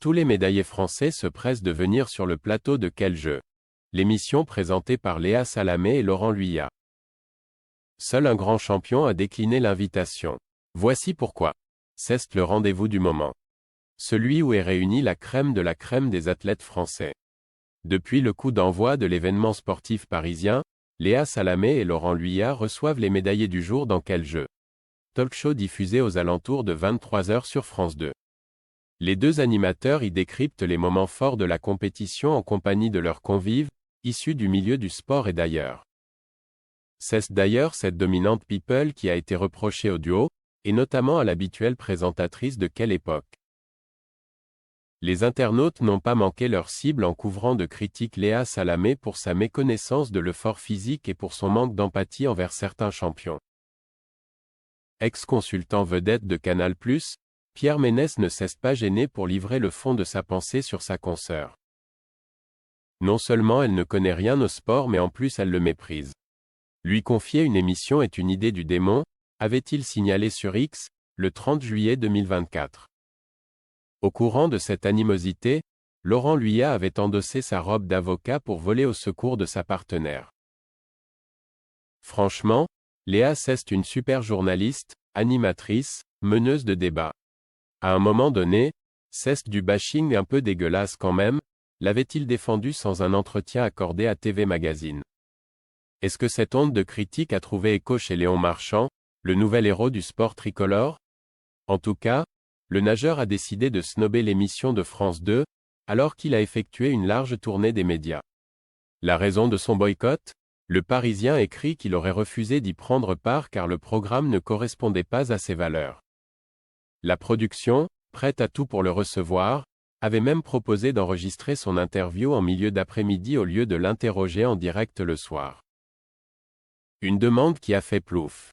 Tous les médaillés français se pressent de venir sur le plateau de Quel jeu? L'émission présentée par Léa Salamé et Laurent Luyat. Seul un grand champion a décliné l'invitation. Voici pourquoi. C'est le rendez-vous du moment. Celui où est réunie la crème de la crème des athlètes français. Depuis le coup d'envoi de l'événement sportif parisien, Léa Salamé et Laurent Luyat reçoivent les médaillés du jour dans Quel jeu? Talk show diffusé aux alentours de 23 h sur France 2. Les deux animateurs y décryptent les moments forts de la compétition en compagnie de leurs convives, issus du milieu du sport et d'ailleurs. C'est d'ailleurs cette dominante people qui a été reprochée au duo, et notamment à l'habituelle présentatrice de Quelle époque. Les internautes n'ont pas manqué leur cible en couvrant de critiques Léa Salamé pour sa méconnaissance de l'effort physique et pour son manque d'empathie envers certains champions. Ex-consultant vedette de Canal+, Pierre Ménès ne cesse pas gêné pour livrer le fond de sa pensée sur sa consoeur. Non seulement elle ne connaît rien au sport mais en plus elle le méprise. Lui confier une émission est une idée du démon, avait-il signalé sur X, le 30 juillet 2024. Au courant de cette animosité, Laurent Luyat avait endossé sa robe d'avocat pour voler au secours de sa partenaire. Franchement, Léa c'est une super journaliste, animatrice, meneuse de débat. À un moment donné, c'est du bashing un peu dégueulasse quand même, l'avait-il défendu sans un entretien accordé à TV Magazine. Est-ce que cette onde de critique a trouvé écho chez Léon Marchand, le nouvel héros du sport tricolore? En tout cas, le nageur a décidé de snober l'émission de France 2, alors qu'il a effectué une large tournée des médias. La raison de son boycott? Le Parisien écrit qu'il aurait refusé d'y prendre part car le programme ne correspondait pas à ses valeurs. La production, prête à tout pour le recevoir, avait même proposé d'enregistrer son interview en milieu d'après-midi au lieu de l'interroger en direct le soir. Une demande qui a fait plouf.